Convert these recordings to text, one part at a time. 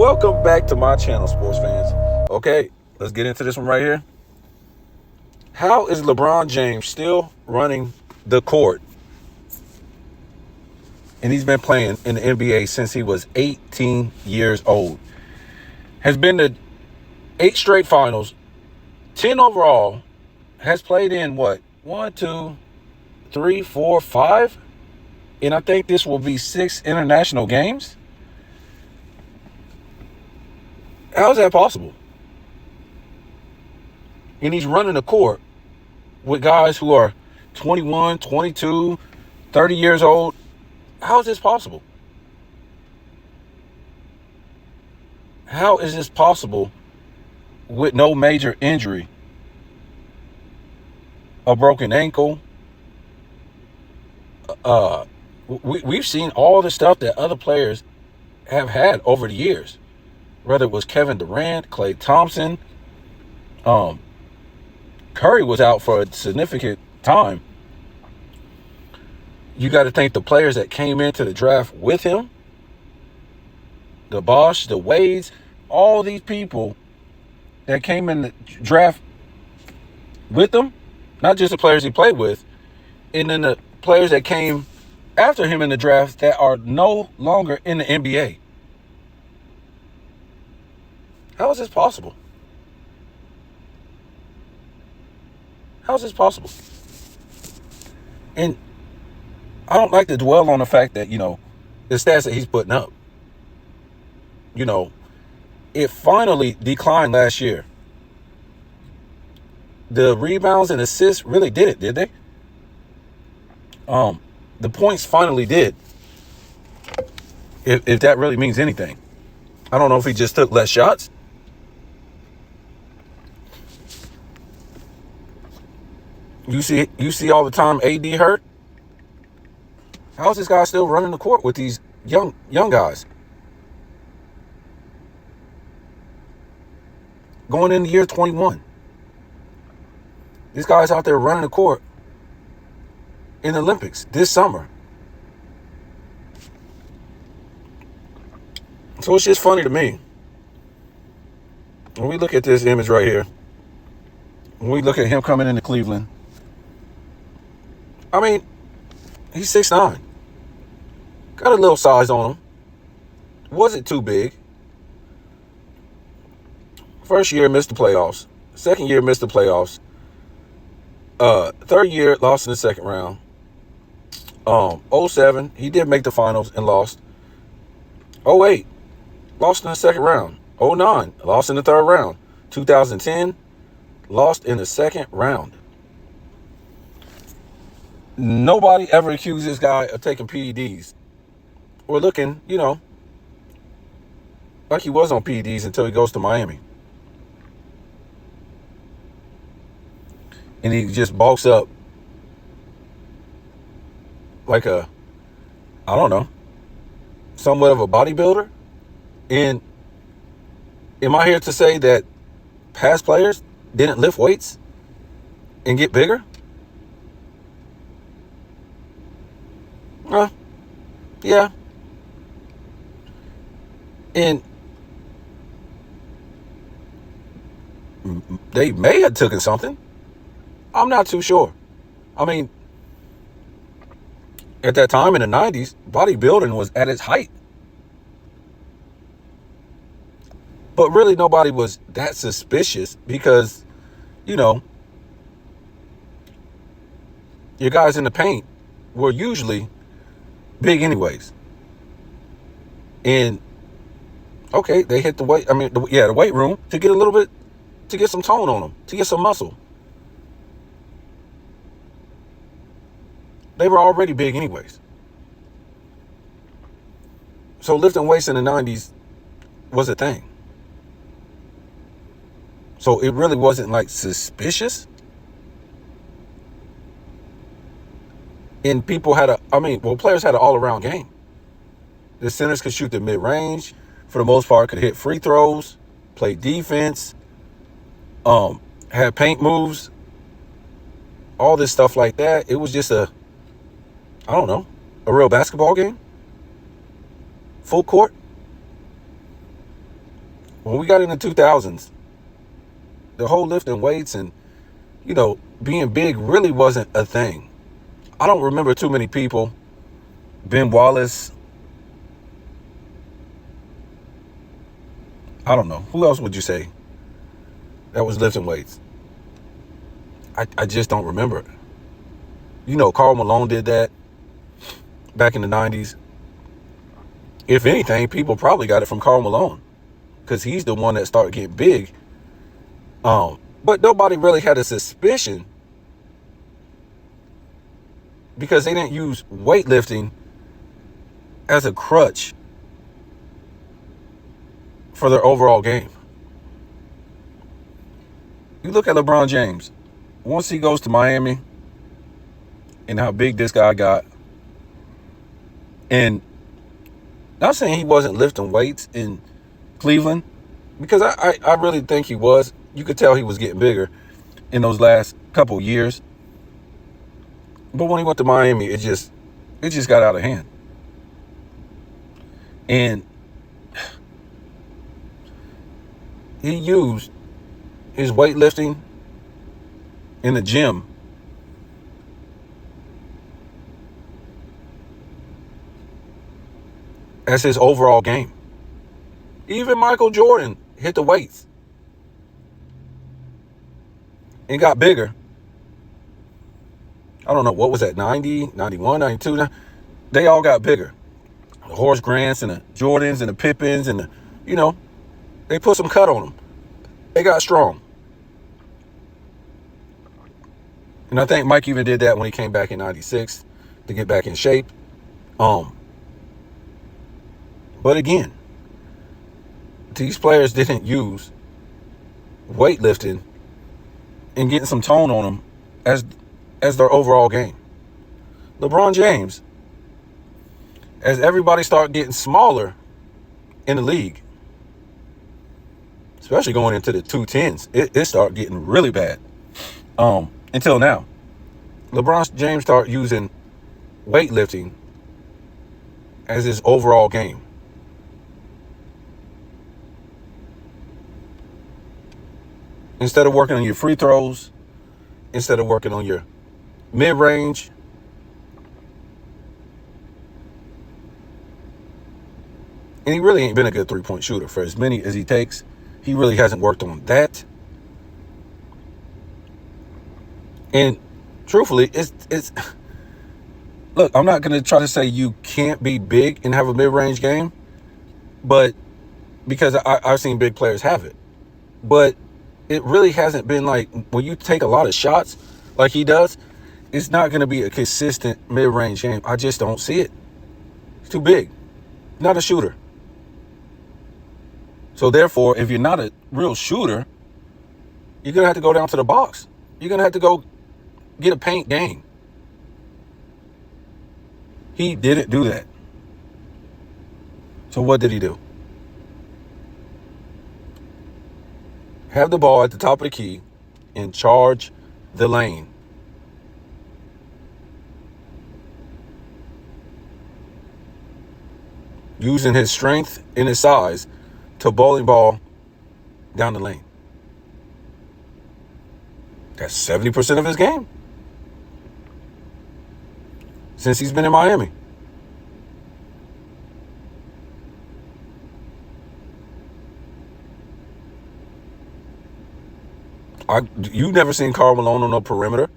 Welcome back to my channel, sports fans. Okay, let's get into this one right here. How is LeBron James still running the court? And he's been playing in the NBA since he was 18 years old. Has been to 8 straight finals, 10 overall, has played in what? 1, 2, 3, 4, 5? And I think this will be 6 international games. How is that possible? And he's running the court with guys who are 21, 22, 30 years old. How is this possible? How is this possible with no major injury? A broken ankle. We've seen all the stuff that other players have had over the years. Whether it was Kevin Durant, Klay Thompson, Curry was out for a significant time. You got to think the players that came into the draft with him, the Bosch, the Wades, all these people that came in the draft with him, not just the players he played with, and then the players that came after him in the draft that are no longer in the NBA. How is this possible? How is this possible? And I don't like to dwell on the fact that, the stats that he's putting up. It finally declined last year. The rebounds and assists really did it, did they? The points finally did. If that really means anything. I don't know if he just took less shots. You see all the time AD hurt. How is this guy still running the court with these young guys? Going into year 21. This guy's out there running the court in the Olympics this summer. So it's just funny to me. When we look at this image right here, when we look at him coming into Cleveland, I mean, he's 6'9". Got a little size on him. Wasn't too big. First year, missed the playoffs. Second year, missed the playoffs. Third year, lost in the second round. 07, he did make the finals and lost. 08, lost in the second round. 09, lost in the third round. 2010, lost in the second round. Nobody ever accused this guy of taking PEDs or looking, like he was on PEDs until he goes to Miami. And he just bulks up like somewhat of a bodybuilder. And am I here to say that past players didn't lift weights and get bigger? Yeah. And they may have taken something. I'm not too sure. I mean, at that time in the 90s, bodybuilding was at its height. But really nobody was that suspicious because, your guys in the paint were usually big anyways. And okay, they hit the weight. The weight room to get a little bit, to get some tone on them, to get some muscle. They were already big anyways. So lifting weights in the 90s was a thing. So it really wasn't like suspicious. And people had players had an all-around game. The centers could shoot the mid-range. For the most part, could hit free throws, play defense, had paint moves, all this stuff like that. It was just a real basketball game. Full court. when we got in the 2000s, the whole lifting weights and, being big really wasn't a thing. I don't remember too many people. Ben Wallace. I don't know. Who else would you say that was lifting weights? I just don't remember it. Karl Malone did that back in the 90s. If anything, people probably got it from Karl Malone because he's the one that started getting big. But nobody really had a suspicion because they didn't use weightlifting as a crutch for their overall game. You look at LeBron James. Once he goes to Miami and how big this guy got, and not saying he wasn't lifting weights in Cleveland, because I really think he was. You could tell he was getting bigger in those last couple years. But when he went to Miami, it just got out of hand. And he used his weightlifting in the gym as his overall game. Even Michael Jordan hit the weights and got bigger. I don't know, what was that, 90, 91, 92? They all got bigger. The Horace Grants and the Jordans and the Pippins and they put some cut on them. They got strong. And I think Mike even did that when he came back in 96 to get back in shape. But again, these players didn't use weightlifting and getting some tone on them as their overall game. LeBron James, as everybody started getting smaller in the league, especially going into the 210s, it started getting really bad. Until now, LeBron James started using weightlifting as his overall game. Instead of working on your free throws, instead of working on your mid-range, and he really ain't been a good three-point shooter. For as many as he takes, he really hasn't worked on that. And truthfully, it's look, I'm not going to try to say you can't be big and have a mid-range game, but because I've seen big players have it. But it really hasn't been like, when you take a lot of shots like he does, it's not going to be a consistent mid-range game. I just don't see it. It's too big. Not a shooter. So therefore, if you're not a real shooter, you're going to have to go down to the box. You're going to have to go get a paint game. He didn't do that. So what did he do? Have the ball at the top of the key and charge the lane. Using his strength and his size to bowling ball down the lane. That's 70% of his game since he's been in Miami. You've never seen Karl Malone on no perimeter,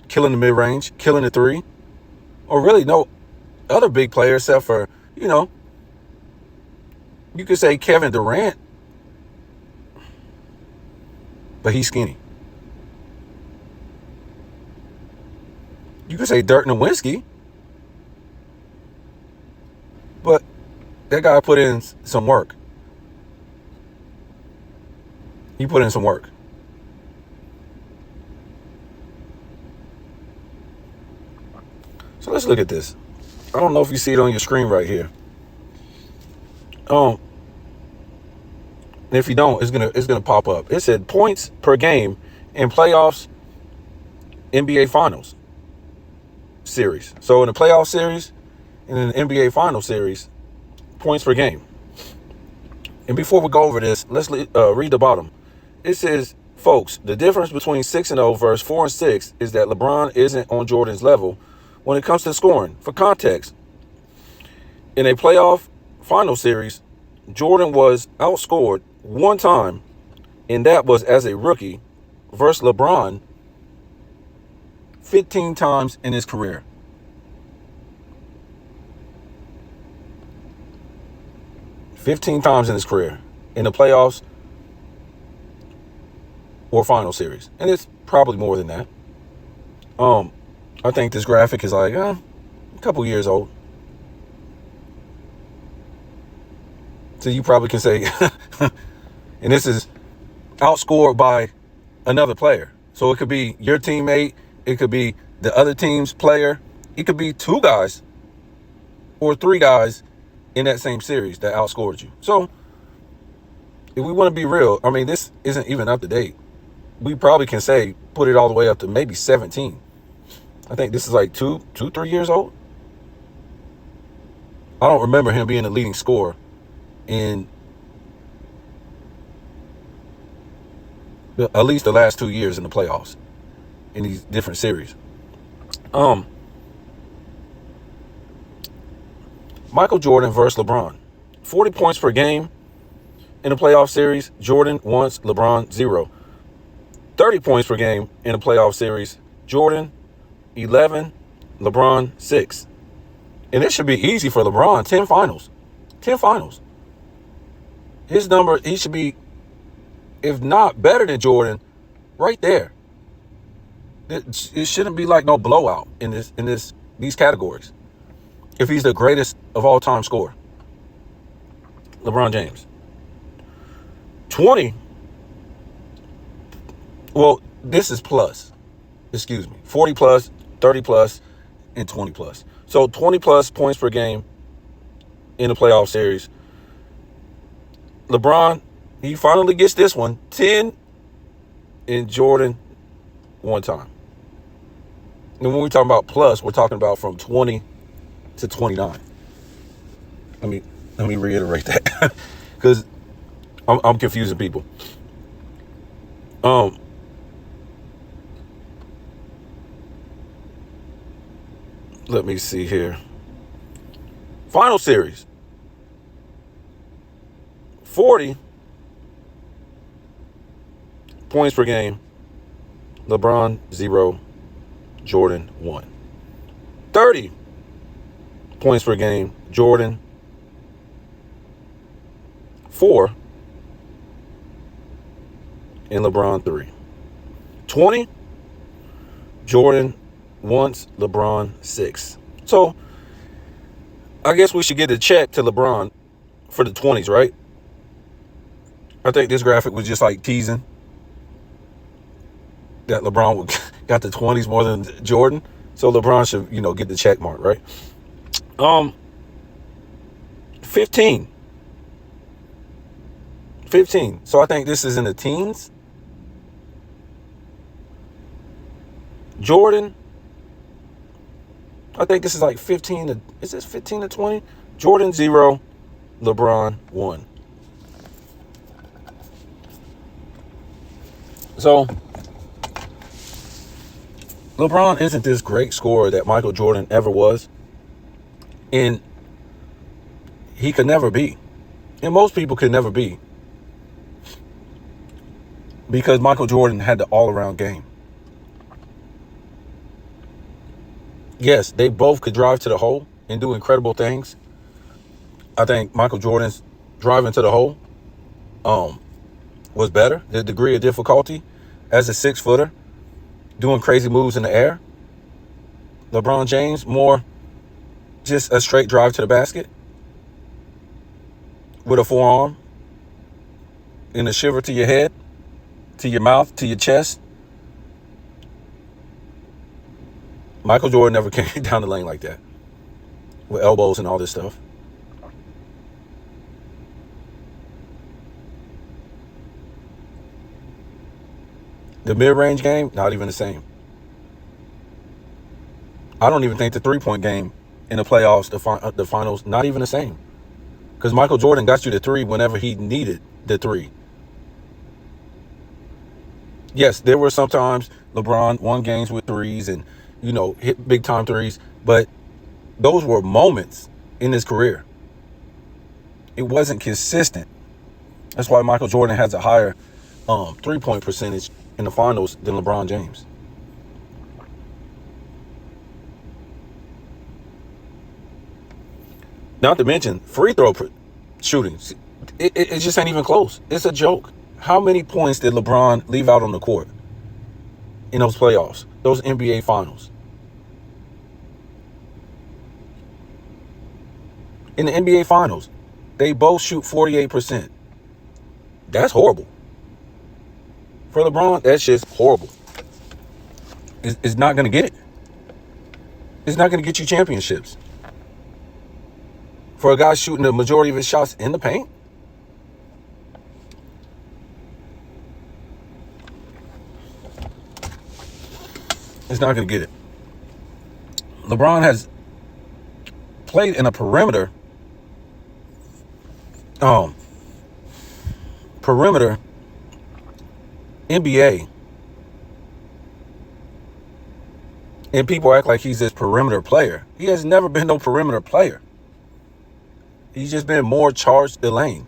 killing the mid-range, killing the three, or really no other big player except for, you could say Kevin Durant, but he's skinny. You could say Dirk Nowitzki, but that guy put in some work. He put in some work. So let's look at this. I don't know if you see it on your screen right here. If you don't, it's gonna pop up. It said points per game in playoffs, NBA Finals series. So in the playoff series and in the NBA Final series, points per game. And before we go over this, let's read the bottom. It says, folks, the difference between 6-0 versus 4-6 is that LeBron isn't on Jordan's level when it comes to scoring. For context, in a playoff final series, Jordan was outscored one time, and that was as a rookie, versus LeBron 15 times in his career. "15 times in his career in the playoffs or final series." And it's probably more than that. I think this graphic is like a couple years old. So you probably can say, and this is outscored by another player. So it could be your teammate, it could be the other team's player, it could be two guys or three guys in that same series that outscored you. So if we want to be real, I mean, this isn't even up to date. We probably can say put it all the way up to maybe 17. I think this is like 3 years old. I don't remember him being the leading scorer in at least the last 2 years in the playoffs in these different series. Michael Jordan versus LeBron. 40 points per game in a playoff series. Jordan once, LeBron 0. 30 points per game in a playoff series. Jordan 11, LeBron 6. And it should be easy for LeBron. 10 finals. 10 finals. His number, he should be, if not better than Jordan, right there. It shouldn't be like no blowout in these categories. If he's the greatest of all time scorer, LeBron James. 20. Well, this is plus. Excuse me. 40 plus, 30 plus, and 20 plus. So 20 plus points per game in the playoff series. LeBron, he finally gets this one. 10 in Jordan one time. And when we're talking about plus, we're talking about from 20 to 29. Let me reiterate that because I'm confusing people. Let me see here. Final series. 40 points per game. LeBron 0, Jordan 1. 30 points per game. Jordan 4 and LeBron 3. 20 Jordan once, LeBron 6. So I guess we should get a check to LeBron for the 20s, right? I think this graphic was just like teasing that LeBron got the 20s more than Jordan. So LeBron should, get the check mark, right? 15. So I think this is in the teens. Jordan, I think this is like 15 to 20? Jordan 0, LeBron 1. So LeBron isn't this great scorer that Michael Jordan ever was. And he could never be. And most people could never be. Because Michael Jordan had the all-around game. Yes, they both could drive to the hole and do incredible things. I think Michael Jordan's driving to the hole was better. The degree of difficulty as a 6-footer, doing crazy moves in the air. LeBron James, more just a straight drive to the basket with a forearm and a shiver to your head, to your mouth, to your chest. Michael Jordan never came down the lane like that with elbows and all this stuff. The mid-range game, not even the same. I don't even think the three-point game in the playoffs, the finals, not even the same. Because Michael Jordan got you the three whenever he needed the three. Yes, there were sometimes LeBron won games with threes and, hit big time threes, but those were moments in his career. It wasn't consistent. That's why Michael Jordan has a higher 3-point percentage in the finals than LeBron James. Not to mention free throw shooting. It just ain't even close. It's a joke. How many points did LeBron leave out on the court in those playoffs, those NBA finals? In the NBA finals, they both shoot 48%. That's horrible. For LeBron, that's just horrible. It's not going to get it. It's not going to get you championships. For a guy shooting the majority of his shots in the paint, it's not going to get it. LeBron has played in a perimeter NBA, and people act like he's this perimeter player. He has never been no perimeter player. He's just been more charged the lane.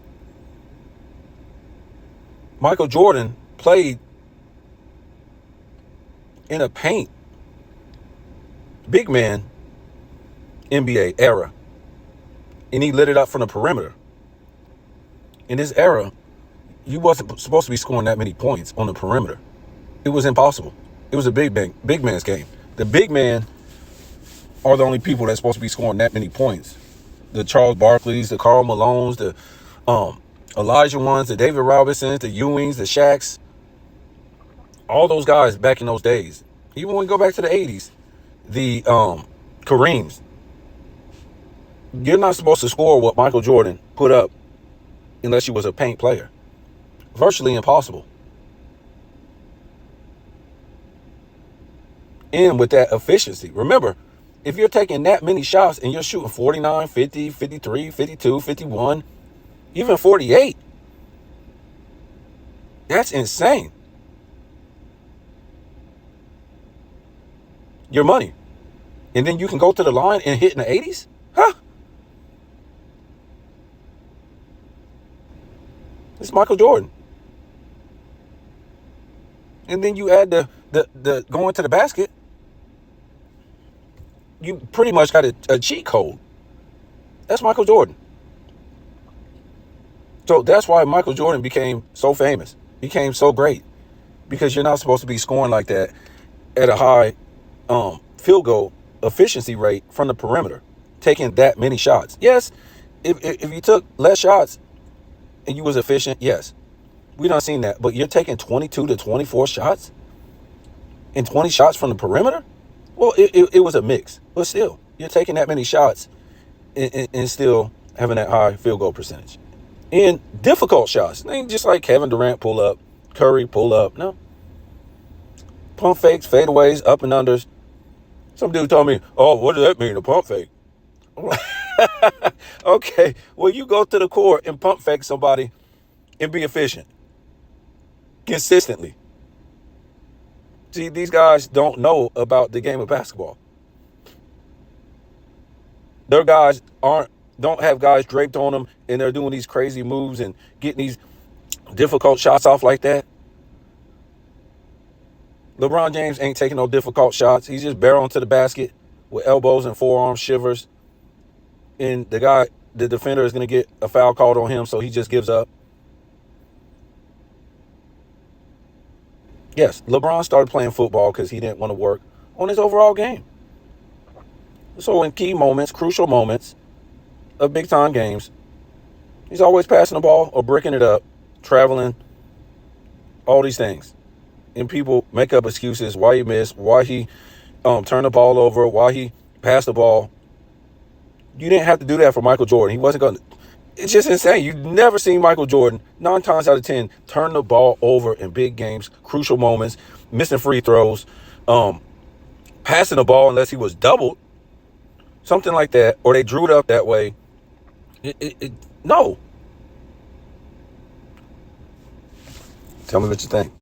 Michael Jordan played in a paint big man NBA era, and he lit it up from the perimeter. In this era, you wasn't supposed to be scoring that many points on the perimeter. It was impossible. It was a big man's game. The big men are the only people that's supposed to be scoring that many points. The Charles Barkleys, the Karl Malones, the Elijah ones, the David Robinsons, the Ewings, the Shaqs. All those guys back in those days. Even when we go back to the 80s, the Kareems. You're not supposed to score what Michael Jordan put up unless you was a paint player. Virtually impossible. And with that efficiency. Remember, if you're taking that many shots and you're shooting 49, 50, 53, 52, 51, even 48, that's insane. Your money. And then you can go to the line and hit in the 80s? Huh? It's Michael Jordan. And then you add the going to the basket. You pretty much got a cheat code. That's Michael Jordan. So that's why Michael Jordan became so famous, became so great, because you're not supposed to be scoring like that at a high field goal efficiency rate from the perimeter, taking that many shots. Yes, if you took less shots and you was efficient, yes, we done seen that. But you're taking 22 to 24 shots and 20 shots from the perimeter? Well, it was a mix, but still, you're taking that many shots and still having that high field goal percentage. And difficult shots. It ain't just like Kevin Durant pull up, Curry pull up. No. Pump fakes, fadeaways, up and unders. Some dude told me, oh, what does that mean, a pump fake? I'm like, okay, well, you go to the court and pump fake somebody and be efficient consistently. See, these guys don't know about the game of basketball. Their guys don't have guys draped on them and they're doing these crazy moves and getting these difficult shots off like that. LeBron James ain't taking no difficult shots. He's just barreling to the basket with elbows and forearm shivers. And the defender is going to get a foul called on him, so he just gives up. Yes, LeBron started playing football because he didn't want to work on his overall game. So in key moments, crucial moments of big-time games, he's always passing the ball or bricking it up, traveling, all these things. And people make up excuses why he missed, why he turned the ball over, why he passed the ball. You didn't have to do that for Michael Jordan. He wasn't going to. It's just insane. You've never seen Michael Jordan 9 times out of 10 turn the ball over in big games, crucial moments, missing free throws, passing the ball unless he was doubled, something like that, or they drew it up that way. No. Tell me what you think.